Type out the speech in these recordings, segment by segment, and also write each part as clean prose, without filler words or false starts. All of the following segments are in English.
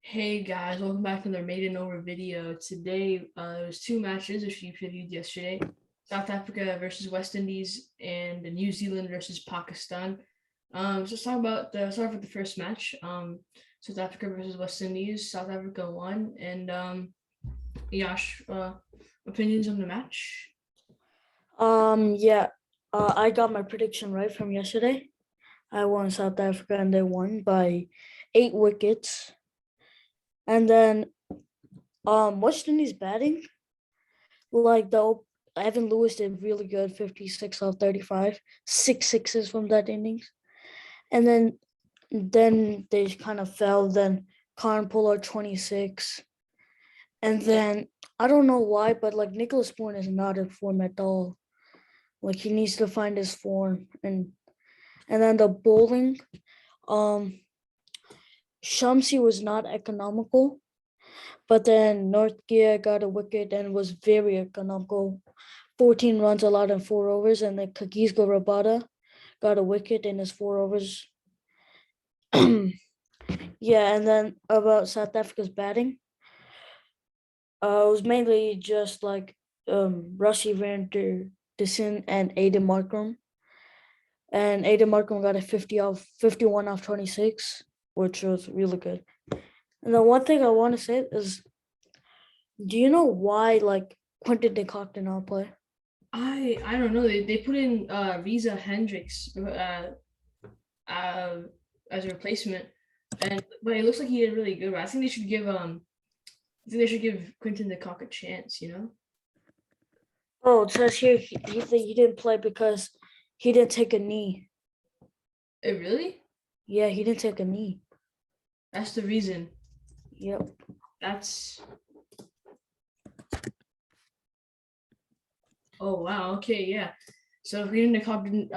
Hey guys, welcome back to another Maiden Over video. Today, there was two matches which we previewed yesterday: South Africa versus West Indies and New Zealand versus Pakistan. So let's start with the first match. South Africa versus West Indies. South Africa won, and Yash, opinions on the match? Yeah, I got my prediction right from yesterday. I won South Africa and they won by 8 wickets. And then West Indies batting, like the Evan Lewis did really good, 56 off 35, six sixes from that innings. And then they kind of fell. Then Khan Pollard 26. And then I don't know why, but like Nicholas Bourne is not in form at all. Like he needs to find his form. And then the bowling, um, Shamsi was not economical, but then North Gear got a wicket and was very economical. 14 runs allowed in 4 overs, and then Kagiso Rabada got a wicket in his 4 overs. Yeah, and then about South Africa's batting, it was mainly just like Rushy van der Dussen and Aiden Markram. And Aiden Markram got a 51 off 26, which was really good. And the one thing I want to say is, do you know why like Quentin de Kock did not play? I don't know. They put in Riza Hendricks uh, as a replacement, but it looks like he did really good. But I think they should give Quinton de Kock a chance. You know? Oh, it says here he didn't play because he didn't take a knee. Really? Yeah, he didn't take a knee. That's the reason. Yep. That's Oh wow. Okay, yeah. So Green de Kock didn't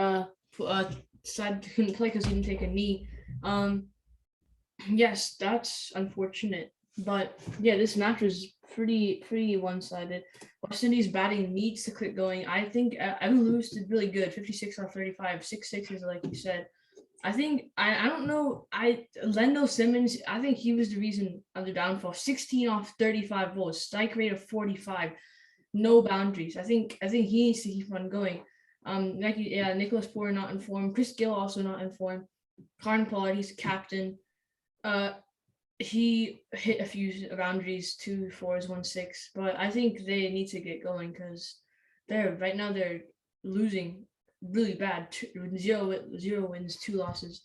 decide he couldn't play because he didn't take a knee. Um, yes, that's unfortunate. But yeah, this match was pretty one-sided. West Indies batting needs to quit going. I think Evan Lewis did really good. 56 off 35, six sixes, like you said. I don't know. Lendo Simmons, I think he was the reason of the downfall. 16 off 35 balls, strike rate of 45, no boundaries. I think he needs to keep on going. Nicholas Poore not informed. Chris Gill also not informed. Karn Pollard, he's captain. Uh, he hit a few boundaries, two fours, one six, but I think they need to get going because they're losing really bad. Zero wins, two losses.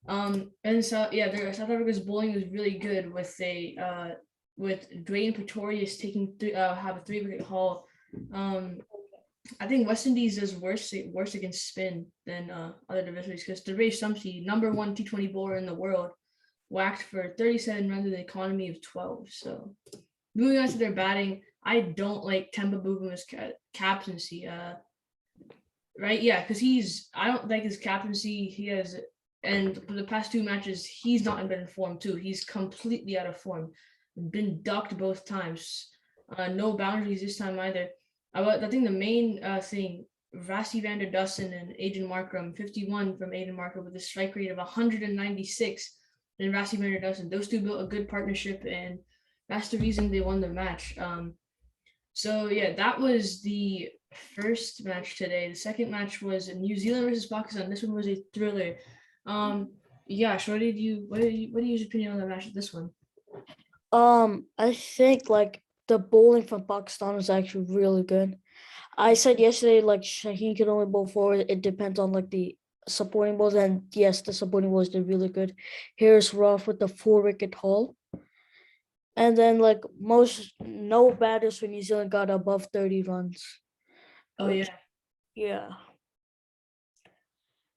And so yeah, South Africa's bowling was really good with Dwayne Pretorius have a 3 wicket haul. Um, I think West Indies is worse against spin than other divisions because Ray Sumsey, number one T20 bowler in the world, whacked for 37 runs with an economy of 12. So moving on to their batting, I don't like Temba Bubuma's captaincy. Right, yeah, because I don't like his captaincy. And for the past two matches, he's not been in form too. He's completely out of form. Been ducked both times. No boundaries this time either. I think the main thing, Rassie van der Dussen and Aiden Markram, 51 from Aiden Markram with a strike rate of 196, and Rassie van der Dussen. Those two built a good partnership, and that's the reason they won the match. So yeah, that was the first match today. The second match was New Zealand versus Pakistan. This one was a thriller. Yeah, Shorty, what do you use opinion on the match of this one? I think like the bowling from Pakistan is actually really good. I said yesterday like Shaheen can only bowl forward. It depends on like the supporting balls, and yes, the supporting balls did really good. Here's Roth with the 4 wicket haul. And then like no batters for New Zealand got above 30 runs. Oh Which yeah, yeah.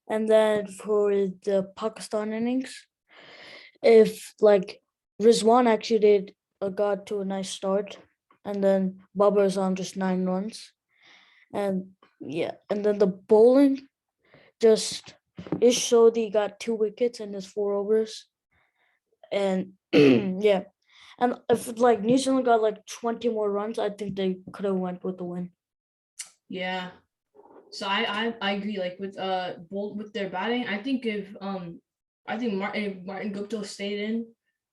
And then for the Pakistan innings, if like Rizwan actually did got to a nice start, and then Babar's on just 9 runs. And yeah, and then the bowling just Ish Sodhi got 2 wickets in his 4 overs. And yeah. And if like New Zealand got like 20 more runs, I think they could have went with the win. yeah. So I agree. Like with Bolt with their batting, I think if Martin Guptill stayed in,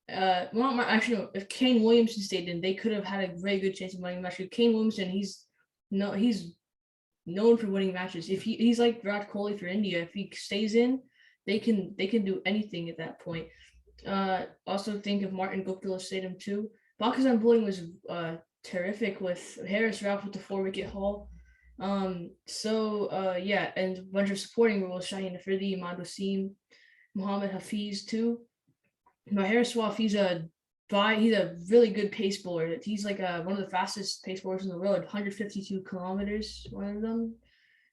actually, no, if Kane Williamson stayed in, they could have had a very good chance of winning the match. Kane Williamson, he's known for winning matches. If he's like Virat Kohli for India, if he stays in, they can do anything at that point. Also think of Martin Guptill stayed too. Pakistan bowling was terrific with Harris Ralph with the 4-wicket haul. Yeah, and a bunch of supporting roles: Shaheen Afridi, Imad Wasim, Muhammad Hafiz too. But Harris Ralph, he's a really good pace bowler. He's like one of the fastest pace bowlers in the world, 152 kilometers, one of them.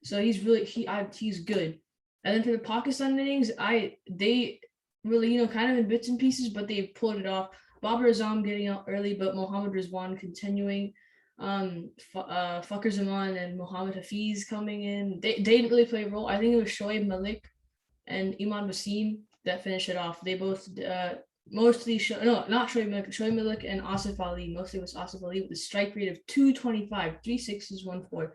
So he's good. And then for the Pakistan innings, they really, kind of in bits and pieces, but they pulled it off. Babar Azam getting out early, but Mohammad Rizwan continuing. Fakhar Zaman and Mohammad Hafiz coming in. They didn't really play a role. I think it was Shoaib Malik and Iman Wasim that finished it off. They both mostly not Shoaib Malik and Asif Ali. Mostly was Asif Ali with a strike rate of 225, 3 sixes, 1 4.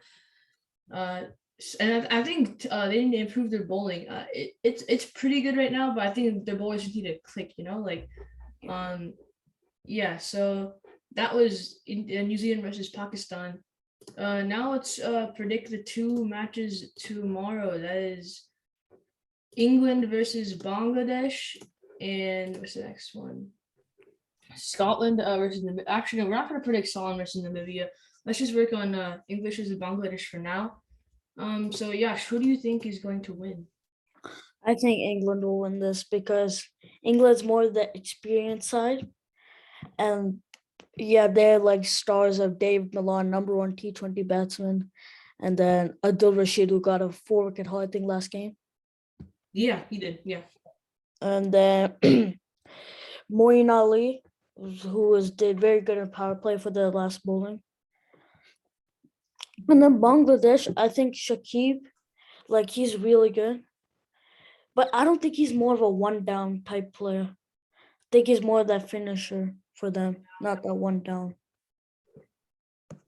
And I think they need to improve their bowling. It's pretty good right now, but I think their bowlers just need to click. Yeah. So that was in New Zealand versus Pakistan. Now let's predict the two matches tomorrow. That is England versus Bangladesh, and what's the next one? Scotland versus Namibia. Actually, no, we're not going to predict Scotland versus Namibia. Let's just work on English versus Bangladesh for now. So yeah, who do you think is going to win? I think England will win this because England's more the experienced side. And yeah, they're like stars of Dave Milan, number 1 T20 batsman. And then Adil Rashid, who got a 4-wicket haul, I think, last game. Yeah, he did. Yeah. And then Moeen Ali, who did very good in power play for the last bowling. And then Bangladesh, I think Shakib, like he's really good. But I don't think he's more of a one down type player. I think he's more of that finisher for them, not that one down.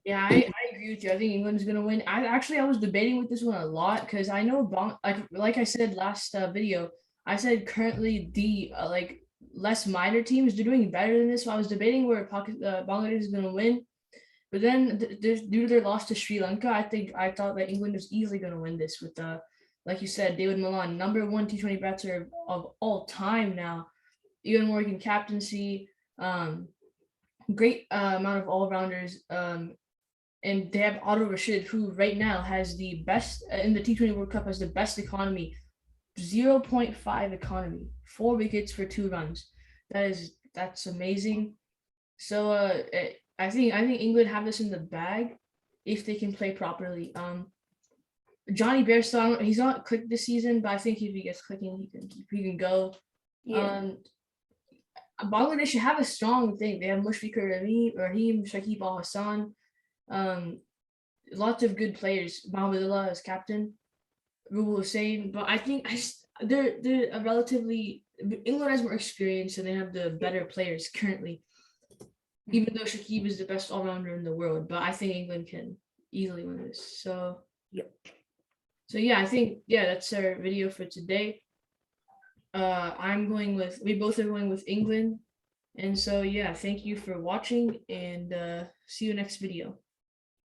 Yeah, I agree with you. I think England's gonna win. I was debating with this one a lot because I know like I said last video, I said currently the like less minor teams they're doing better than this. So I was debating where Bangladesh is gonna win, but then due to their loss to Sri Lanka, I thought that England was easily gonna win this with like you said, David Milan, number 1 T20 batsman of all time now. Ian Morgan captaincy, great amount of all rounders. And they have Adil Rashid, who right now has the best in the T20 World Cup, has the best economy, 0.5 economy, 4 wickets for 2 runs. That's amazing. So I think England have this in the bag if they can play properly. Johnny Bairstow, he's not clicked this season, but I think if he gets clicking, he can go. Yeah. Bangladesh should have a strong thing. They have Mushfiqur Rahim, Shakib Al Hassan. Lots of good players. Mahmudullah as captain, Rubul Hussain, but I think they're a relatively England has more experience and they have the better players currently. Even though Shakib is the best all rounder in the world, but I think England can easily win this. So Yep. So yeah, I think that's our video for today. We both are going with England, and so yeah, thank you for watching, and see you next video.